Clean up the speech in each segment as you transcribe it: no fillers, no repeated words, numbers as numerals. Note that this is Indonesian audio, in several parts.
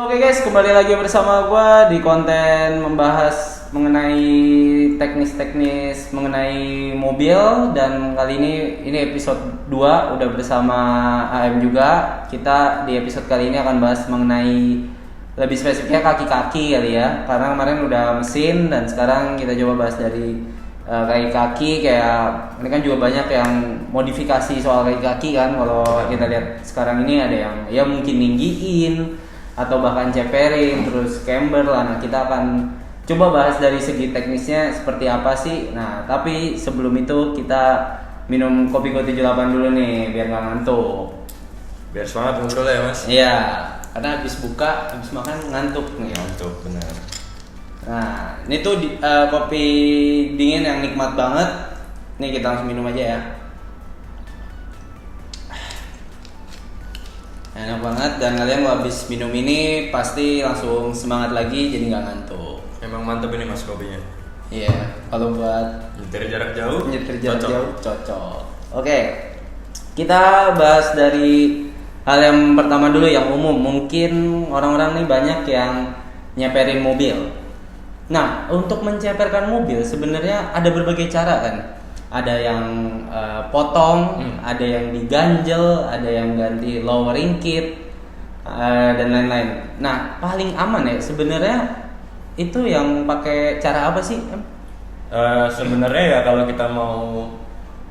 Oke guys, kembali lagi bersama gua di konten membahas mengenai teknis-teknis mengenai mobil. Dan kali ini episode 2 udah bersama AM juga. Kita di episode kali ini akan bahas mengenai lebih spesifiknya kaki-kaki kali ya. Karena kemarin udah mesin dan sekarang kita coba bahas dari kaki-kaki. Kayak ini kan juga banyak yang modifikasi soal kaki-kaki kan. Kalau kita lihat sekarang ini ada yang ya mungkin ninggiin atau bahkan ceperin, terus camber lah. Nah, kita akan coba bahas dari segi teknisnya seperti apa sih. Nah, tapi sebelum itu kita minum kopi Go 78 dulu nih biar nggak ngantuk. Biar semangat ngobrol ya mas. Iya, karena habis buka, habis makan ngantuk nih. Ngantuk benar. Nah, ini tuh kopi dingin yang nikmat banget. Nih kita langsung minum aja ya. Enak banget, dan kalian kalau habis minum ini pasti langsung semangat lagi jadi nggak ngantuk. Emang mantep ini mas kopinya. Iya, kalau buat Nyetir jarak jauh. Cocok. Oke, kita bahas dari hal yang pertama dulu yang umum. Mungkin orang-orang nih banyak yang nyeperin mobil. Nah, untuk menceperkan mobil sebenarnya ada berbagai cara kan. Ada yang potong, ada yang diganjel, ada yang ganti lowering kit, dan lain-lain. Nah, paling aman ya sebenarnya itu yang pakai cara apa sih? Sebenarnya ya kalau kita mau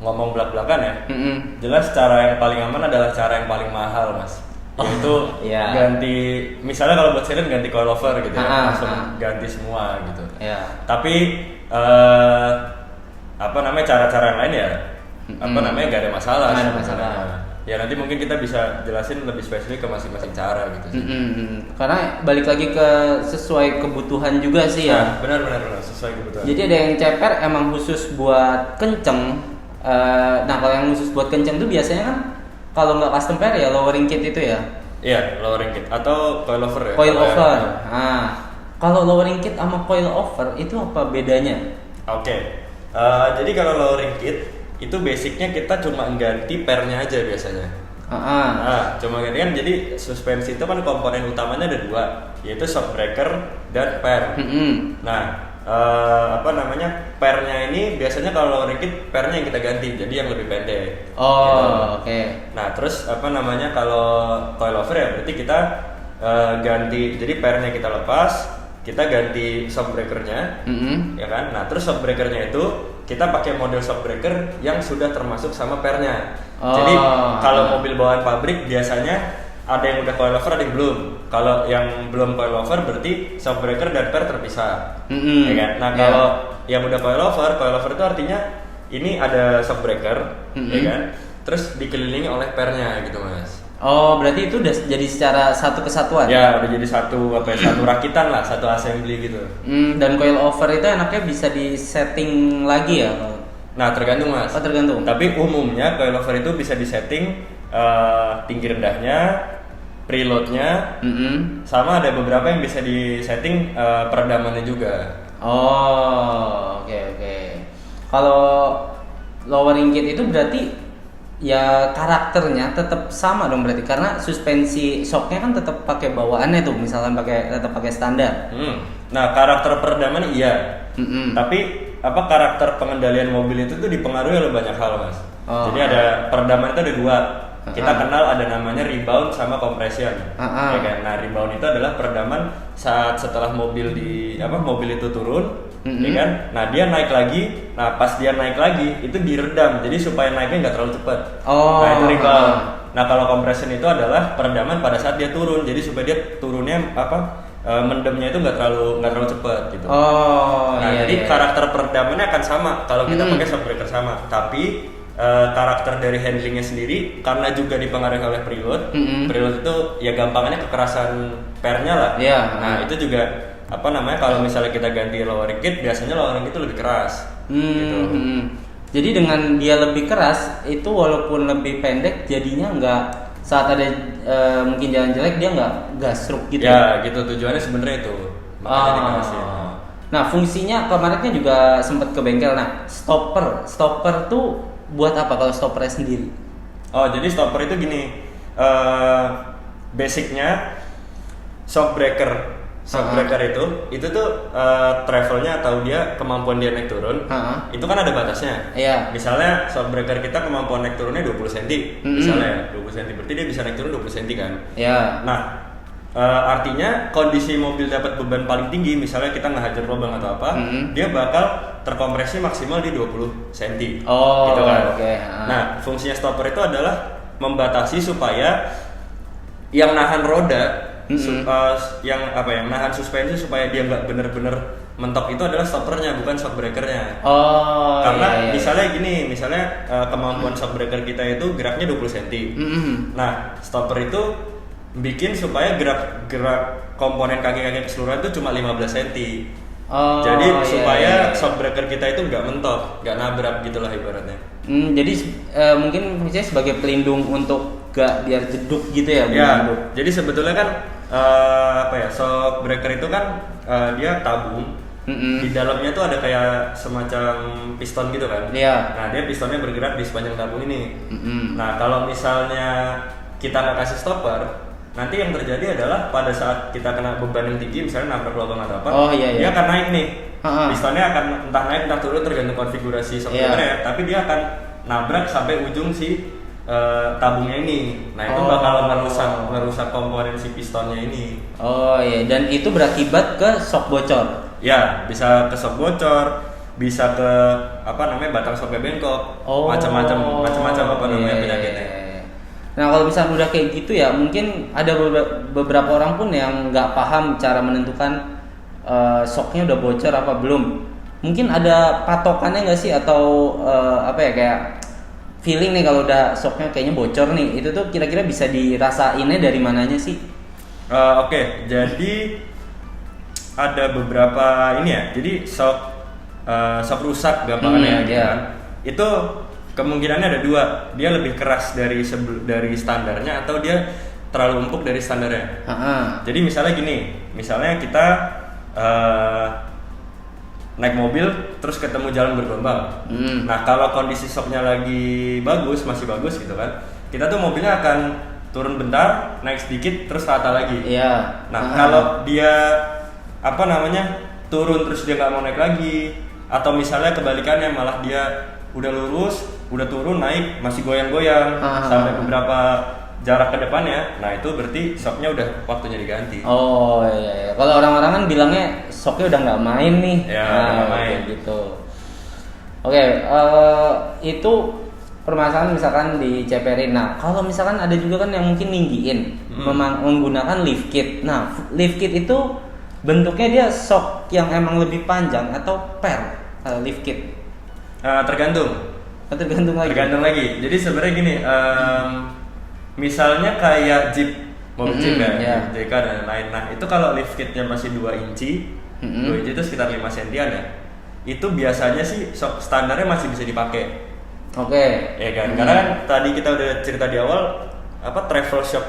ngomong belak-belakan ya, jelas cara yang paling aman adalah cara yang paling mahal mas. Yaitu iya. Ganti, misalnya kalau buat siren ganti coilover gitu ya, langsung ganti semua gitu. Iya. Tapi cara-cara yang lain ya gak ada masalah. Nggak ada masalah. Ya nanti mungkin kita bisa jelasin lebih spesifik ke masing-masing cara gitu. Karena balik lagi ke sesuai kebutuhan juga sih ya. Nah, benar sesuai kebutuhan. Jadi ada yang ceper emang khusus buat kenceng. Nah, kalau yang khusus buat kenceng tuh biasanya kan kalau nggak custom pair ya lowering kit itu ya. Iya, lowering kit atau coilover ya. Coilover. Nah, kalau lowering kit sama coilover itu apa bedanya? Oke. Jadi kalau lowering kit itu basicnya kita cuma ganti pernya aja biasanya. Nah, cuma ganti kan, jadi suspensi itu kan komponen utamanya ada 2, yaitu shock breaker dan per. Nah, pernya ini biasanya kalau lowering kit pernya yang kita ganti, jadi yang lebih pendek. Oke. Nah, terus kalau coilover ya berarti kita ganti, jadi pernya kita lepas, kita ganti shock breakernya, ya kan? Nah, terus shock breakernya itu kita pakai model shock breaker yang sudah termasuk sama pernya. Jadi kalau mobil bawaan pabrik biasanya ada yang udah coilover, ada yang belum. Kalau yang belum coilover berarti shock breaker dan per terpisah, ya kan? Nah, kalau yang udah coilover itu artinya ini ada shock breaker, ya kan? Terus dikelilingi oleh pernya gitu mas. Oh, berarti itu udah jadi secara satu kesatuan? Ya, udah jadi satu rakitan lah, satu assembly gitu. Dan coilover itu enaknya bisa di setting lagi ya? Nah, tergantung mas. Oh, tergantung. Tapi umumnya coilover itu bisa disetting tinggi rendahnya, preloadnya, sama ada beberapa yang bisa disetting peredamannya juga. Oh, oke. Kalau lowering kit itu berarti ya karakternya tetap sama dong berarti, karena suspensi shocknya kan tetap pakai bawaannya tuh, misalkan tetap pakai standar. Nah, karakter peredaman iya. Tapi karakter pengendalian mobil itu tuh dipengaruhi oleh banyak hal mas. Jadi ada peredaman itu ada 2. Kita kenal ada namanya rebound sama compression. Ya kan? Nah, rebound itu adalah peredaman saat setelah mobil itu turun. Ya kan? Nah, dia naik lagi. Nah, pas dia naik lagi itu diredam. Jadi supaya naiknya nggak terlalu cepat. Nah, itu rebound. Nah, kalau compression itu adalah peredaman pada saat dia turun. Jadi supaya dia turunnya mendemnya itu nggak terlalu cepat gitu. Jadi karakter peredamannya akan sama kalau kita pakai shock breaker sama. Tapi karakter dari handlingnya sendiri karena juga dipengaruhi oleh preload. Preload itu ya gampangannya kekerasan pernya lah. Nah, itu juga kalau misalnya kita ganti lowering kit, biasanya lowering kit itu lebih keras. Gitu. Jadi dengan dia lebih keras itu walaupun lebih pendek jadinya nggak saat ada mungkin jalan jelek dia nggak gasruk gitu. Ya gitu, tujuannya sebenarnya itu. Makanya dikasih. Nah, fungsinya kemarinnya juga sempat ke bengkel. Nah, stopper tuh buat apa kalau stoppernya sendiri? Jadi stopper itu gini, basicnya shockbreaker itu tuh travelnya atau dia kemampuan dia naik turun itu kan ada batasnya. Iya. Misalnya shockbreaker kita kemampuan naik turunnya 20 cm misalnya 20 cm, berarti dia bisa naik turun 20 cm kan. Iya. Nah artinya kondisi mobil dapat beban paling tinggi, misalnya kita ngehajar lubang atau apa, dia bakal terkompresi maksimal di 20 cm. Oh, gitu kan. Okay. Nah fungsinya stopper itu adalah membatasi supaya yang nahan roda yang nahan suspensi supaya dia nggak bener-bener mentok itu adalah stoppernya, bukan shockbreakernya. Oh. Karena misalnya kemampuan shockbreaker kita itu geraknya 20 cm. Nah stopper itu bikin supaya gerak komponen kaki-kaki keseluruhan itu cuma 15 cm. Jadi supaya shockbreaker kita itu nggak mentok, nggak nabrak gitulah ibaratnya. Jadi mungkin misalnya sebagai pelindung untuk gak biar jeduk gitu ya. Jadi sebetulnya kan shockbreaker itu kan dia tabung. Di dalamnya tuh ada kayak semacam piston gitu kan. Nah dia pistonnya bergerak di sepanjang tabung ini. Nah kalau misalnya kita nggak kasih stopper, nanti yang terjadi adalah pada saat kita kena beban yang tinggi, misalnya nabrak lubang atau apa, dia akan naik nih. Pistonnya akan entah naik entah turun tergantung konfigurasi shockbreaker tapi dia akan nabrak sampai ujung si tabungnya ini. Nah itu bakal merusak komponen si pistonnya ini. Dan itu berakibat ke shock bocor. Ya, bisa ke shock bocor, bisa ke batang shocknya bengkok, macam-macam penyakitnya. Nah kalau misalnya udah kayak gitu ya, mungkin ada beberapa orang pun yang nggak paham cara menentukan shocknya udah bocor apa belum. Mungkin ada patokannya nggak sih, atau kayak feeling nih kalau udah shocknya kayaknya bocor nih, itu tuh kira-kira bisa dirasainnya dari mananya sih? Oke, jadi ada beberapa ini ya. Jadi shock rusak gampangannya kan. Itu kemungkinannya ada dua. Dia lebih keras dari standarnya atau dia terlalu empuk dari standarnya. Jadi misalnya gini, misalnya kita naik mobil terus ketemu jalan bergelombang. Nah kalau kondisi shocknya lagi masih bagus gitu kan, kita tuh mobilnya akan turun bentar, naik sedikit, terus rata lagi. Nah kalau dia turun terus dia nggak mau naik lagi, atau misalnya kebalikannya malah dia udah lurus, udah turun naik masih goyang-goyang sampai beberapa jarak ke depannya, nah itu berarti shocknya udah waktunya diganti. Kalau orang-orang kan bilangnya shocknya udah nggak main nih. Udah nggak main gitu. Itu permasalahan misalkan diceperin. Nah kalau misalkan ada juga kan yang mungkin ninggiin menggunakan lift kit. Nah lift kit itu bentuknya dia shock yang emang lebih panjang atau per lift kit? Tergantung lagi. Jadi sebenarnya gini, misalnya kayak Jeep, mobil Jeep ya, JK dan lain-lain. Nah itu kalau lift kitnya masih 2 inci, 2 inci itu sekitar 5 sentian ya. Itu biasanya sih standarnya masih bisa dipakai. Ya kan, karena kan tadi kita udah cerita di awal travel shock,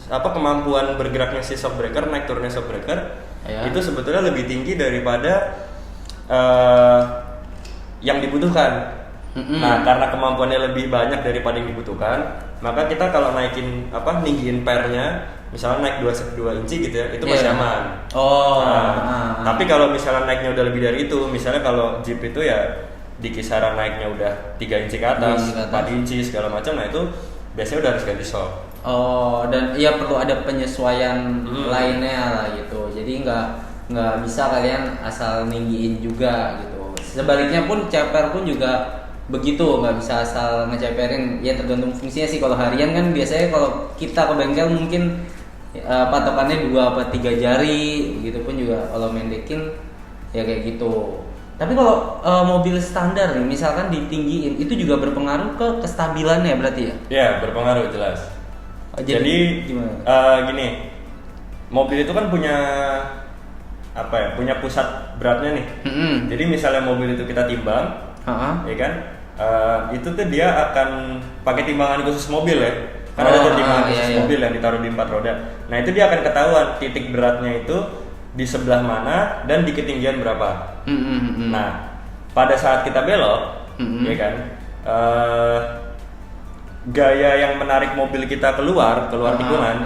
kemampuan bergeraknya si shockbreaker, naik turunnya shockbreaker itu sebetulnya lebih tinggi daripada yang dibutuhkan. Nah karena kemampuannya lebih banyak daripada yang dibutuhkan, maka kita kalau ninggiin pernya, misalnya naik 2 inci gitu ya, itu masih aman. Tapi kalau misalnya naiknya udah lebih dari itu, misalnya kalau Jeep itu ya di kisaran naiknya udah 3 inci ke atas, 4 inci segala macam, nah itu biasanya udah harus ganti shock. Dan perlu ada penyesuaian lainnya lah gitu. Jadi nggak bisa kalian asal ninggiin juga gitu. Sebaliknya pun ceper pun juga begitu, nggak bisa asal ngeceperin. Ya tergantung fungsinya sih. Kalau harian kan biasanya kalau kita ke bengkel mungkin patokannya 2 atau 3 jari, gitu pun juga kalau mendekin ya kayak gitu. Tapi kalau mobil standar nih, misalkan ditinggiin, itu juga berpengaruh ke kestabilannya berarti ya? Ya berpengaruh jelas. Jadi gini, mobil itu kan punya punya pusat beratnya nih. Jadi misalnya mobil itu kita timbang, ya kan? Itu tuh dia akan pakai timbangan khusus mobil ya, karena ada timbangan khusus mobil yang ditaruh di 4 roda. Nah itu dia akan ketahuan titik beratnya itu di sebelah mana dan di ketinggian berapa. Nah pada saat kita belok, ya kan, gaya yang menarik mobil kita keluar tikungan,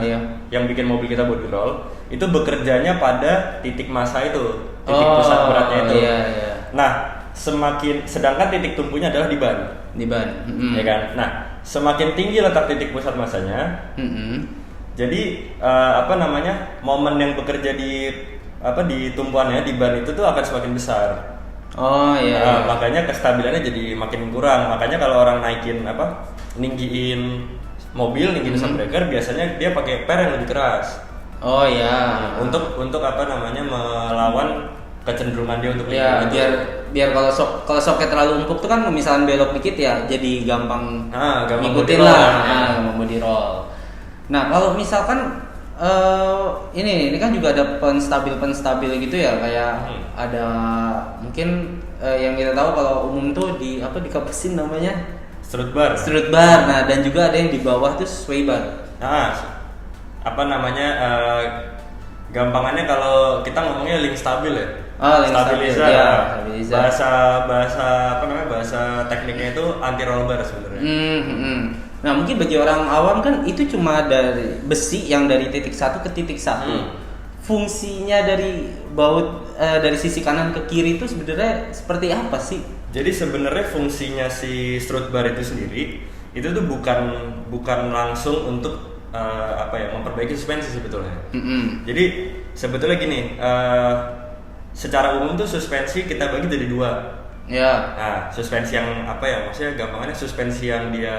yang bikin mobil kita body roll, itu bekerjanya pada titik massa itu, titik pusat beratnya itu. Iya, iya. Nah, sedangkan titik tumpunya adalah di ban. Di ban. Ya kan? Nah, semakin tinggi letak titik pusat massanya, jadi momen yang bekerja di tumpuannya di ban itu tuh akan semakin besar. Oh iya. Makanya kestabilannya jadi makin kurang. Makanya kalau orang ninggiin mobil, ninggiin shockbreaker, biasanya dia pakai per yang lebih keras. Oh iya. Untuk melawan kecenderungan dia untuk ya, biar kalau shocknya terlalu empuk tuh kan misalnya belok dikit ya jadi gampang ngikutin lah, gampang body roll. Nah kalau misalkan ini kan juga ada penstabil gitu ya, kayak ada mungkin yang kita tahu kalau umum tuh di dikapesin namanya strut bar. Nah dan juga ada yang di bawah tuh sway bar. Gampangannya kalau kita ngomongnya link stabil ya. Stabilizer. Bahasa tekniknya itu anti roll bar sebenarnya. Nah mungkin bagi orang awam kan itu cuma dari besi yang dari titik satu ke titik satu. Fungsinya dari baut dari sisi kanan ke kiri itu sebenarnya seperti apa sih? Jadi sebenarnya fungsinya si strut bar itu sendiri itu tuh bukan langsung untuk memperbaiki suspensi sebetulnya. Jadi sebetulnya gini, secara umum tuh suspensi kita bagi jadi dua. Ya. Nah, suspensi yang maksudnya gampangannya suspensi yang dia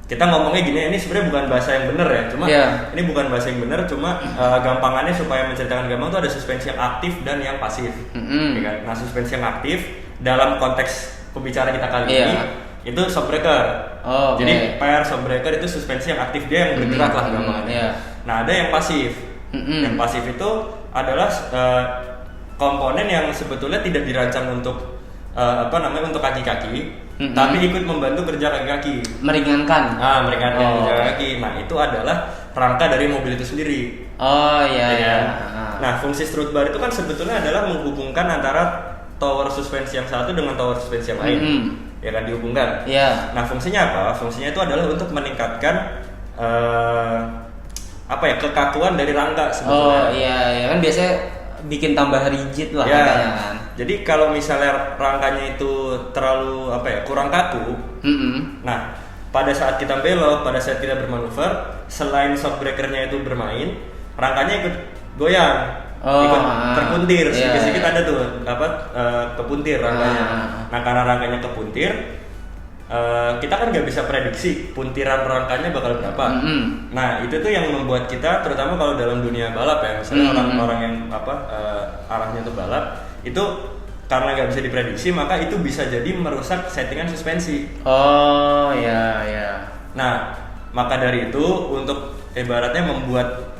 kita ngomongnya gini, ini sebenarnya bukan bahasa yang benar ya, cuma ini bukan bahasa yang benar, cuma gampangannya supaya menceritakan gampang tuh ada suspensi yang aktif dan yang pasif. Ya kan? Nah, suspensi yang aktif dalam konteks pembicaraan kita kali ini itu shockbreaker. Jadi per shockbreaker itu suspensi yang aktif, dia yang bergerak lah gampangannya. Nah, ada yang pasif. Yang pasif itu adalah komponen yang sebetulnya tidak dirancang untuk untuk kaki-kaki, tapi ikut membantu kerja kaki-kaki. Meringankan kerja kaki. Nah, itu adalah rangka dari mobil itu sendiri. Oh iya. Ya. Nah, fungsi strut bar itu kan sebetulnya adalah menghubungkan antara tower suspensi yang satu dengan tower suspensi yang lain. Ya kan, dihubungkan. Iya. Nah, fungsinya apa? Fungsinya itu adalah untuk meningkatkan kekakuan dari rangka sebetulnya. Oh iya, kan biasanya bikin tambah rigid lah katanya kan. Jadi kalau misalnya rangkanya itu terlalu kurang kaku, nah pada saat kita belok, pada saat kita bermanuver, selain shockbreakernya itu bermain, rangkanya ikut goyang, ikut terpuntir, sedikit-sedikit ada tuh kepuntir rangkanya. Nah karena rangkanya kepuntir, kita kan nggak bisa prediksi puntiran rangkanya bakal berapa. Nah itu tuh yang membuat kita, terutama kalau dalam dunia balap ya, misalnya orang-orang yang arahnya tuh balap, itu karena nggak bisa diprediksi, maka itu bisa jadi merusak settingan suspensi. Oh ya. Nah maka dari itu untuk ibaratnya membuat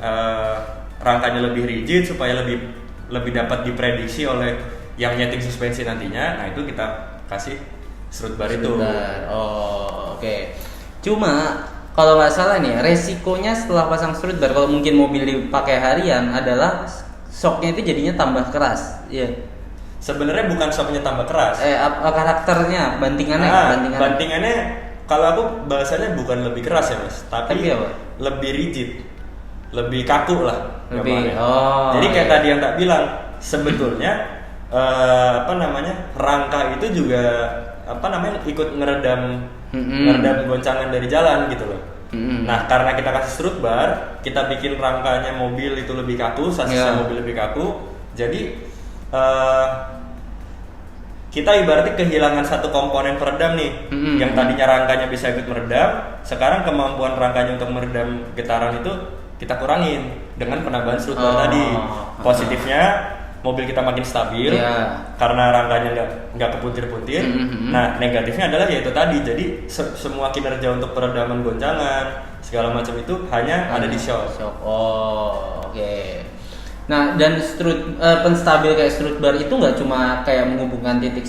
rangkanya lebih rigid supaya lebih dapat diprediksi oleh yang nyeting suspensi nantinya. Nah itu kita kasih strut bar itu. Oh oke. Cuma kalau nggak salah nih, resikonya setelah pasang strut bar, kalau mungkin mobil dipakai harian, adalah shocknya itu jadinya tambah keras. Iya. Sebenarnya bukan shocknya tambah keras. Karakternya, bantingannya kalau aku bahasanya bukan lebih keras ya mas, tapi apa? Lebih rigid, lebih kaku lah. Jadi kayak tadi yang tak bilang, sebetulnya rangka itu juga ikut ngeredam goncangan dari jalan gitu loh. Nah karena kita kasih strut bar, kita bikin rangkanya mobil itu lebih kaku, sasisnya mobil lebih kaku, jadi kita ibaratnya kehilangan satu komponen peredam nih. Yang tadinya rangkanya bisa ikut meredam, sekarang kemampuan rangkanya untuk meredam getaran itu kita kurangin dengan penambahan strut bar tadi. Positifnya mobil kita makin stabil karena rangkanya nggak kepuntir-puntir. Nah negatifnya adalah yaitu tadi, jadi semua kinerja untuk peredaman goncangan segala macam itu hanya ada di shock. Oke. Nah dan penstabil kayak strut bar itu nggak cuma kayak menghubungkan titik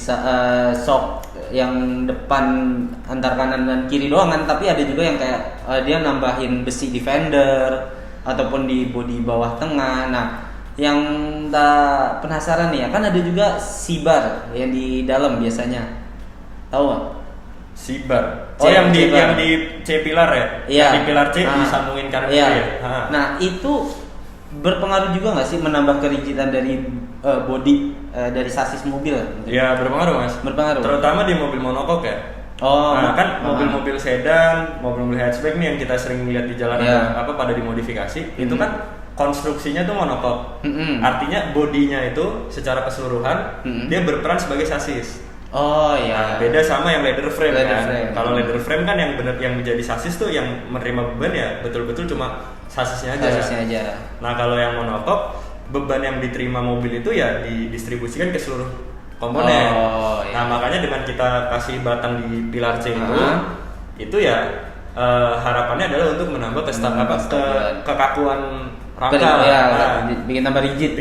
shock yang depan antar kanan dan kiri doang kan, tapi ada juga yang kayak dia nambahin besi defender ataupun di bodi bawah tengah. Nah yang tak penasaran nih ya, kan ada juga C-bar yang di dalam biasanya, tahu nggak? Sibar. Oh, yang di sibar. yang di C pilar ya? Iya. Di pilar C disambungin kanan iya. kiri ya? Nah, itu berpengaruh juga nggak sih menambah kerigidan dari body dari sasis mobil? Ya berpengaruh mas. Berpengaruh. Terutama di mobil monokok ya. Oh, nah kan mobil-mobil sedan, mobil-mobil hatchback nih yang kita sering lihat di jalan pada dimodifikasi, itu kan konstruksinya tuh monokok. Artinya bodinya itu secara keseluruhan dia berperan sebagai sasis. Oh iya. Nah, beda sama yang leather frame kan. Frame. Kalau leather frame kan yang benar yang menjadi sasis tuh yang menerima beban ya betul-betul cuma sasisnya aja. Nah, kalau yang monokok beban yang diterima mobil itu ya didistribusikan ke seluruh komponen. Oh, iya. Nah, makanya dengan kita kasih batang di pilar C itu ya harapannya adalah untuk menambah kekakuan rangka. Bikin tambah rigid.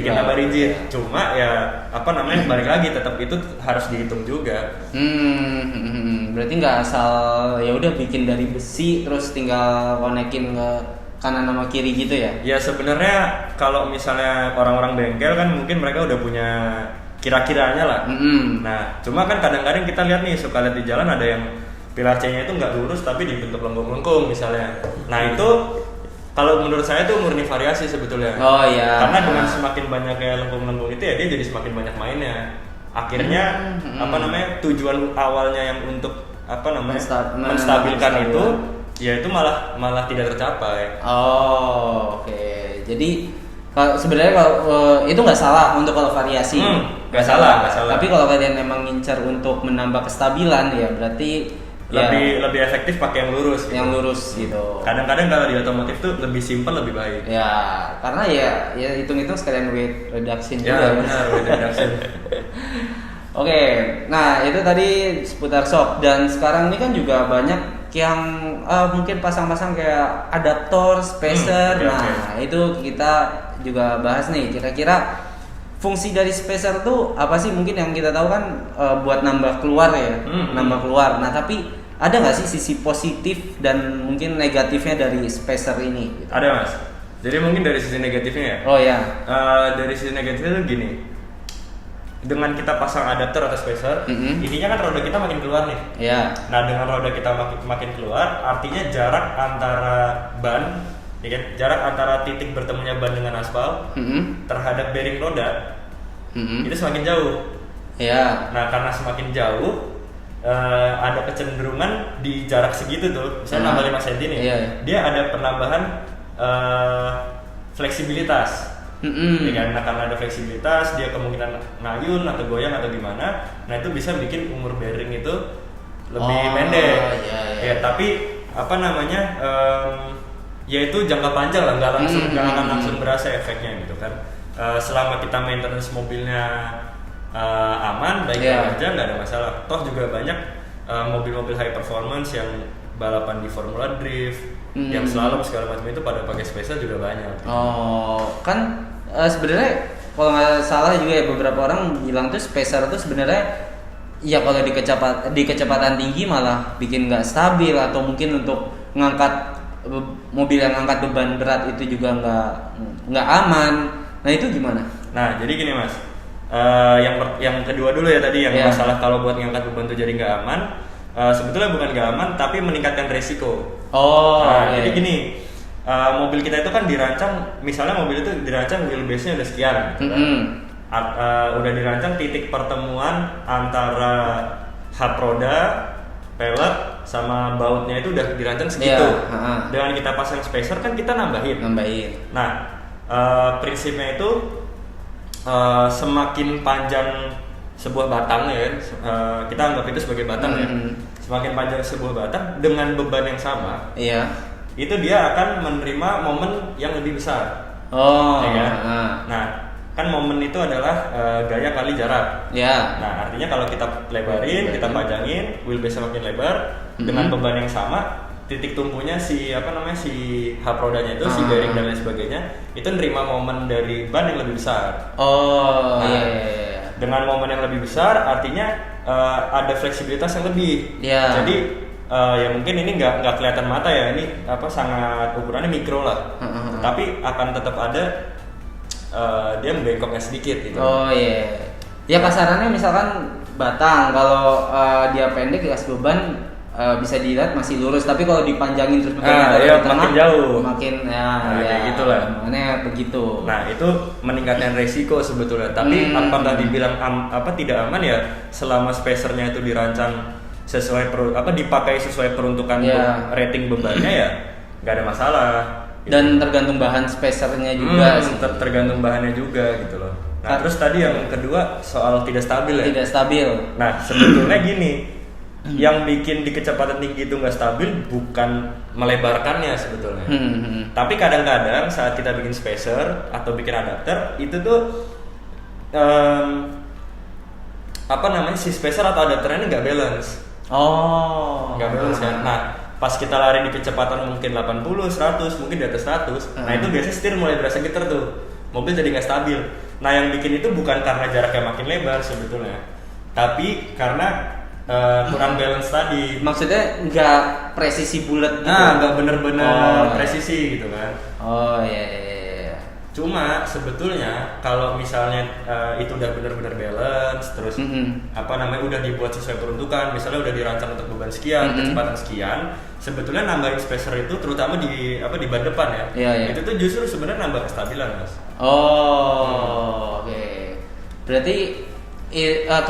Cuma ya balik lagi tetap itu harus dihitung juga. Berarti nggak asal ya udah bikin dari besi terus tinggal konekin ke kanan sama kiri gitu ya? Ya sebenarnya kalau misalnya orang-orang bengkel kan mungkin mereka udah punya kira-kiranya lah. Nah, cuma kan kadang-kadang kita lihat nih suka lihat di jalan ada yang pilar C-nya itu nggak lurus tapi dibentuk lengkung-lengkung misalnya. Nah itu kalau menurut saya itu murni variasi sebetulnya. Oh iya. Karena dengan semakin banyaknya lengkung-lengkung itu ya dia jadi semakin banyak mainnya. Akhirnya tujuan awalnya yang untuk menstabilkan itu ya itu malah tidak tercapai. Oh oke. Jadi sebenarnya kalau itu nggak salah untuk kalau variasi. Nggak salah. Tapi kalau kalian memang ngincar untuk menambah kestabilan ya berarti lebih efektif pakai yang lurus gitu. Yang lurus gitu. Kadang-kadang kalau di otomotif tuh lebih simpel lebih baik. Ya, karena ya hitung-hitung sekalian weight reduction juga. Ya, benar, weight reduction. Oke, nah itu tadi seputar shock dan sekarang ini kan juga banyak yang mungkin pasang-pasang kayak adaptor, spacer. Itu kita juga bahas nih kira-kira fungsi dari spacer tuh apa sih? Mungkin yang kita tahu kan buat nambah keluar ya, nambah keluar. Nah tapi ada nggak sih sisi positif dan mungkin negatifnya dari spacer ini? Gitu? Ada mas. Jadi mungkin dari sisi negatifnya ya. Oh ya. Dari sisi negatifnya tuh gini. Dengan kita pasang adapter atau spacer, intinya kan roda kita makin keluar nih. Iya. Nah dengan roda kita makin keluar, artinya jarak antara ban, ya kan? Jarak antara titik bertemunya ban dengan aspal terhadap bearing roda itu semakin jauh. Iya. Nah karena semakin jauh, ada kecenderungan di jarak segitu tuh, misalnya nambah 5 cm nih, dia ada penambahan fleksibilitas. Ya kan? Nah karena ada fleksibilitas, dia kemungkinan ngayun atau goyang atau gimana, nah itu bisa bikin umur bearing itu lebih pendek. Ya tapi ya itu jangka panjang lah, nggak akan langsung berasa efeknya gitu kan. Selama kita maintenance mobilnya aman, baik-baik aja, nggak ada masalah. Toh juga banyak mobil-mobil high performance yang balapan di Formula Drift, yang slalom segala macam itu pada pakai spacer juga banyak. Oh, kan sebenarnya kalau nggak salah juga ya beberapa orang bilang tuh spacer tuh sebenarnya ya kalau di kecepatan tinggi malah bikin nggak stabil atau mungkin untuk ngangkat mobil yang ngangkat beban berat itu juga nggak aman. Nah itu gimana? Nah jadi gini mas. Yang kedua dulu ya tadi yang masalah kalau buat ngangkat beban itu jadi nggak aman. Sebetulnya bukan nggak aman tapi meningkatkan resiko. Jadi gini, mobil kita itu kan dirancang, misalnya mobil itu dirancang wheelbase-nya udah sekian, gitu kan? Udah dirancang titik pertemuan antara hub roda, pelek sama bautnya itu udah dirancang segitu. Dengan kita pasang spacer kan kita nambahin. Nah prinsipnya itu semakin panjang sebuah batang ya, kita anggap itu sebagai batang ya. Semakin panjang sebuah batang dengan beban yang sama, itu dia akan menerima momen yang lebih besar. Ya kan? Nah, kan momen itu adalah gaya kali jarak. Nah, artinya kalau kita lebarin, kita pajangin, wheelbase makin lebar dengan beban yang sama, titik tumpunya si hub rodanya itu, si bearing dan lain sebagainya, itu nerima momen dari ban yang lebih besar. Dengan momen yang lebih besar artinya ada fleksibilitas yang lebih. Jadi ya mungkin ini nggak kelihatan mata ya, ini sangat ukurannya mikro lah. Tapi akan tetap ada dia membengkoknya sedikit gitu. Ya kasarannya misalkan batang kalau dia pendek gas beban bisa dilihat masih lurus, tapi kalau dipanjangin terus iya, makin jauh, makin kayak gitulah. Makanya begitu. Nah itu meningkatkan resiko sebetulnya. Tapi apakah dibilang tidak aman ya? Selama spacernya itu dirancang sesuai dipakai sesuai peruntukan rating bebannya ya nggak ada masalah. Gitu. Dan tergantung bahan spacernya juga. Tergantung bahannya juga gitu loh. Nah terus tadi yang kedua soal tidak stabil ya. Tidak stabil. Nah sebetulnya gini. Yang bikin di kecepatan tinggi itu nggak stabil bukan melebarkannya sebetulnya, tapi kadang-kadang saat kita bikin spacer atau bikin adapter itu tuh si spacer atau adapternya ini nggak balance. Nggak balance kan. Nah pas kita lari di kecepatan mungkin 80, 100, mungkin di atas 100, nah itu biasanya setir mulai berasa getar tuh, mobil jadi nggak stabil. Nah yang bikin itu bukan karena jaraknya makin lebar sebetulnya, tapi karena kurang balance tadi. Maksudnya nggak presisi bulat gitu? Nggak bener-bener presisi gitu kan. Iya. Cuma sebetulnya kalau misalnya itu udah bener-bener balance, terus udah dibuat sesuai peruntukan, misalnya udah dirancang untuk beban sekian, kecepatan sekian, sebetulnya nambahin spacer itu terutama di ban depan ya. Iya. Itu tuh justru sebenarnya nambah kestabilan, Mas. Oke. Berarti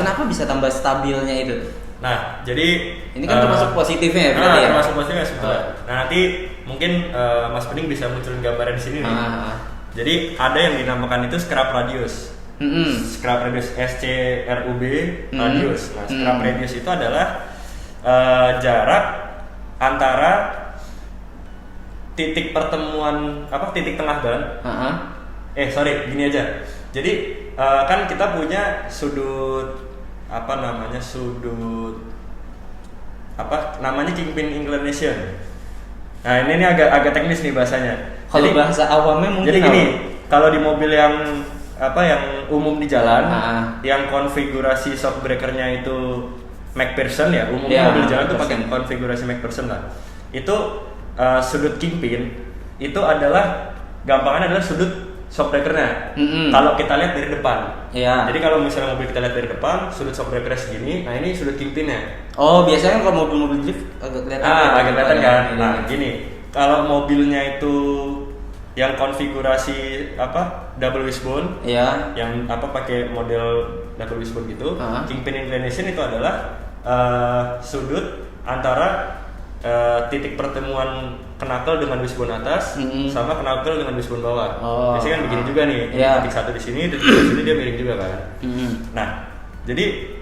kenapa bisa tambah stabilnya itu? Nah, jadi ini kan termasuk positifnya ya berarti ya? Termasuk positifnya sebetulnya. Nah, nanti mungkin Mas Bening bisa munculin gambarnya di sini nih. Jadi ada yang dinamakan itu scrap radius. Scrap radius SCRUB radius. Nah, scrap radius itu adalah jarak antara titik pertemuan titik tengah ban. Gini aja. Jadi kan kita punya sudut kingpin inclination. Nah ini agak teknis nih bahasanya. Kalau bahasa awamnya mungkin. Jadi gini, kalau di mobil yang umum di jalan, yang konfigurasi shock breakernya itu McPherson ya, umumnya mobil jalan tuh pakai konfigurasi McPherson lah. Itu sudut kingpin itu gampangannya adalah sudut shock breakernya. Kalau kita lihat dari depan. Jadi kalau misalnya mobil kita lihat dari depan, sudut shock breakernya segini, nah ini sudut kingpinnya. Biasanya kalau mobil-mobil drift agak kelihatan. Agak kelihatan kan. Nah, gini. Kalau mobilnya itu yang konfigurasi double wishbone, yang pakai model double wishbone gitu, kingpin inclination itu adalah sudut antara titik pertemuan knuckle dengan wishbone atas sama knuckle dengan wishbone bawah. Biasanya kan begini juga nih. Titik satu di sini, titik di sini dia miring juga kan. Nah, jadi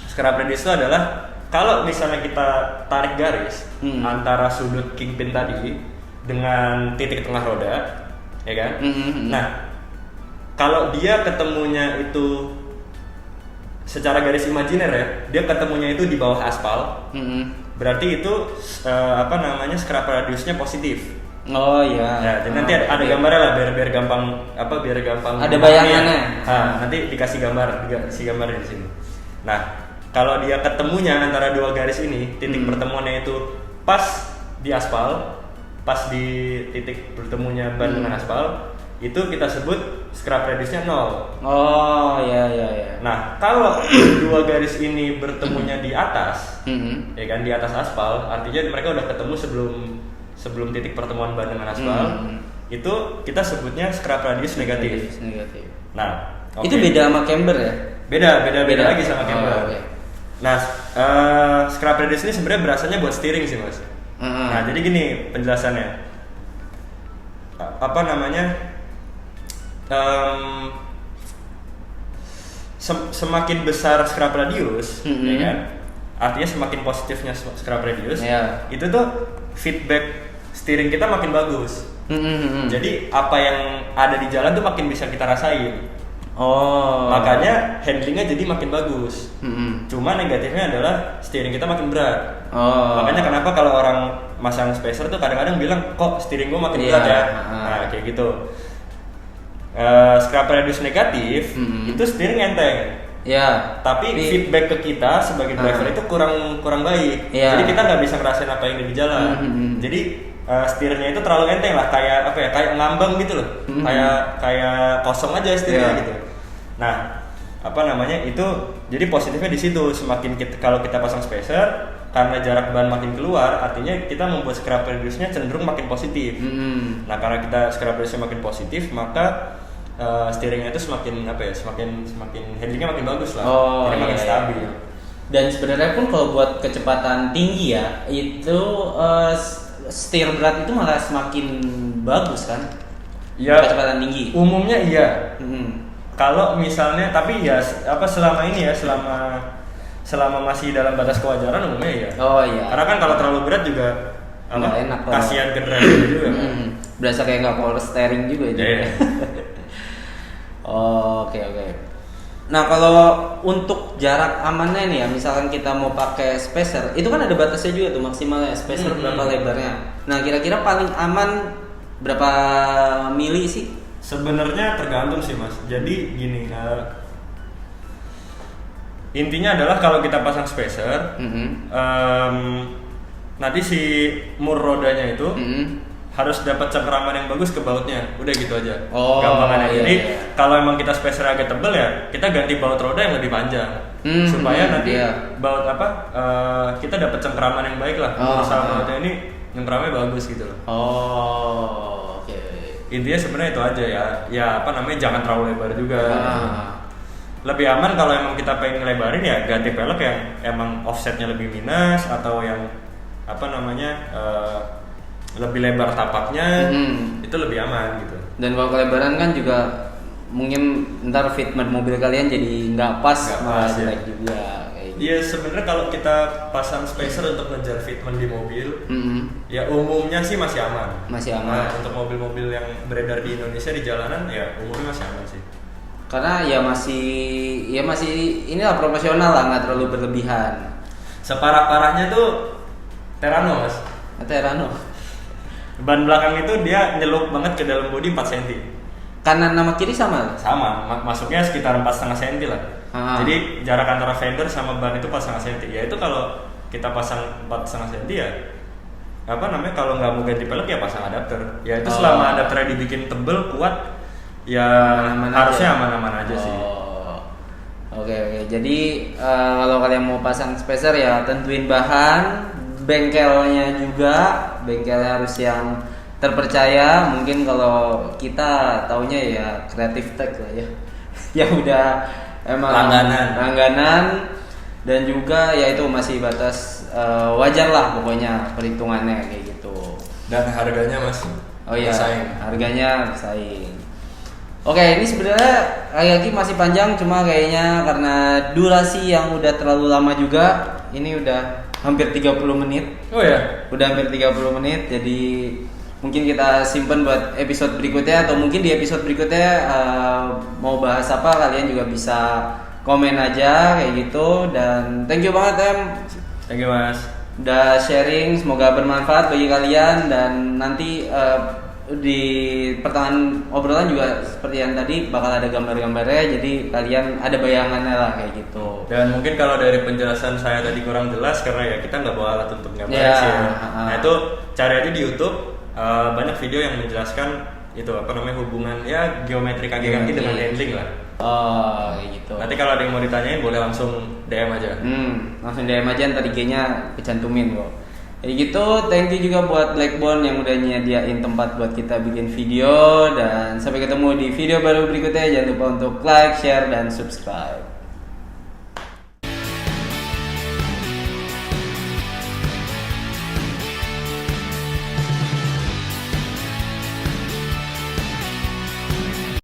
scrap radius itu adalah kalau misalnya kita tarik garis antara sudut kingpin tadi dengan titik tengah roda, ya kan? Nah, kalau dia ketemunya itu secara garis imajiner ya, dia ketemunya itu di bawah aspal. Berarti itu scrap radiusnya positif. Jadi nanti ada gambarnya lah biar gampang ada bayangannya. Nanti dikasih gambar di sini. Nah, kalau dia ketemunya antara dua garis ini, titik pertemuannya itu pas di aspal, pas di titik bertemunya ban dengan aspal, itu kita sebut scrap radiusnya 0. Nah, kalau dua garis ini bertemunya di atas, ya kan, di atas aspal, artinya mereka udah ketemu sebelum titik pertemuan ban dengan aspal, itu kita sebutnya scrap radius negatif. Nah, itu beda sama camber ya? Beda lagi sama camber. Nah, scrap radius ini sebenarnya berasalnya buat steering sih, Mas. Nah, jadi gini penjelasannya. Semakin besar scrap radius, ya kan? Artinya semakin positifnya scrap radius, itu tuh feedback steering kita makin bagus. Jadi apa yang ada di jalan tuh makin bisa kita rasain. Makanya handlingnya jadi makin bagus. Cuma negatifnya adalah steering kita makin berat. Makanya kenapa kalau orang masang spacer tuh kadang-kadang bilang kok steering gua makin berat ya. Nah kayak gitu. Scrap radius negatif itu steering enteng. Tapi feedback ke kita sebagai driver itu kurang baik. Jadi kita nggak bisa ngerasain apa yang ada di jalan. Jadi setirnya itu terlalu enteng lah, kayak ngambang gitu loh. Kayak kosong aja setirnya gitu. Nah, itu jadi positifnya di situ. Semakin kalau kita pasang spacer, karena jarak ban makin keluar, artinya kita membuat scrap radiusnya cenderung makin positif. Nah, karena kita scrap radiusnya makin positif, maka steeringnya itu semakin handlingnya makin bagus lah. Jadi makin stabil. Dan sebenarnya pun kalau buat kecepatan tinggi ya, itu steer berat itu malah semakin bagus kan? Ya, kecepatan tinggi. Umumnya iya. Kalau misalnya, tapi ya selama ini ya, selama masih dalam batas kewajaran umumnya iya. Karena kan kalau terlalu berat juga enak, kasihan ke driver juga. Berasa kayak nggak power steering juga ya. Oke. Nah, kalau untuk jarak amannya nih ya, misalkan kita mau pakai spacer, itu kan ada batasnya juga tuh maksimalnya spacer berapa lebarnya. Nah, kira-kira paling aman berapa mili sih? Sebenarnya tergantung sih Mas. Jadi gini, intinya adalah kalau kita pasang spacer, nanti si mur rodanya itu harus dapat cengkeraman yang bagus ke bautnya, udah gitu aja. Gampangannya. Jadi kalau emang kita spacer agak tebel ya, kita ganti baut roda yang lebih panjang, supaya nanti baut kita dapat cengkeraman yang baik lah. Sama bautnya ini cengkeramnya bagus gitu loh. Intinya sebenarnya itu aja ya jangan terlalu lebar juga. Lebih aman kalau emang kita pengen ngelebarin ya ganti pelek yang emang offsetnya lebih minus, atau yang lebih lebar tapaknya, itu lebih aman gitu. Dan kalau kelebaran kan juga mungkin ntar fitment mobil kalian jadi nggak pas, malah jelek juga. Iya, sebenarnya kalau kita pasang spacer untuk ngejar fitment di mobil, ya umumnya sih masih aman. Nah, untuk mobil-mobil yang beredar di Indonesia di jalanan ya umumnya masih aman sih. Karena ya masih inilah profesional lah, nggak terlalu berlebihan. Separah-parahnya tuh Terrano Mas. Terrano. Ban belakang itu dia nyelup banget ke dalam bodi 4 cm. Kanan sama kiri sama? Sama, masuknya sekitar 4,5 cm lah. Jadi jarak antara fender sama ban itu 4,5 cm. Ya itu kalau kita pasang 4,5 cm ya kalau nggak mau ganti pelek ya pasang adapter. Ya itu selama adapternya dibikin tebel, kuat, ya harusnya aman-aman aja sih. Oke. Jadi kalau kalian mau pasang spacer ya tentuin bahan, bengkelnya harus yang terpercaya. Mungkin kalau kita taunya ya Creative Tech lah ya yang udah emang langganan, dan juga ya itu masih batas wajar lah pokoknya perhitungannya kayak gitu. Dan harganya Mas bersaing. Harganya bersaing. Oke, ini sebenarnya lagi masih panjang, cuma kayaknya karena durasi yang udah terlalu lama juga, ini udah hampir 30 menit. Udah hampir 30 menit, jadi mungkin kita simpen buat episode berikutnya, atau mungkin di episode berikutnya mau bahas apa, kalian juga bisa komen aja kayak gitu. Dan thank you banget Thank you Mas. Udah sharing, semoga bermanfaat bagi kalian. Dan nanti di pertengahan obrolan juga seperti yang tadi bakal ada gambar-gambarnya, jadi kalian ada bayangannya lah kayak gitu. Dan mungkin kalau dari penjelasan saya tadi kurang jelas karena ya kita nggak bawa alat untuk gambar sih ya. Nah itu cari aja di YouTube, banyak video yang menjelaskan itu hubungan ya geometri kaki-kaki dengan handling lah. Kayak gitu. Nanti kalau ada yang mau ditanyain boleh langsung DM aja. Langsung DM aja, ntar IG-nya kecantumin kok. Kayak gitu. Thank you juga buat Blackbone yang udah nyediain tempat buat kita bikin video. Dan sampai ketemu di video baru berikutnya. Jangan lupa untuk like, share, dan subscribe.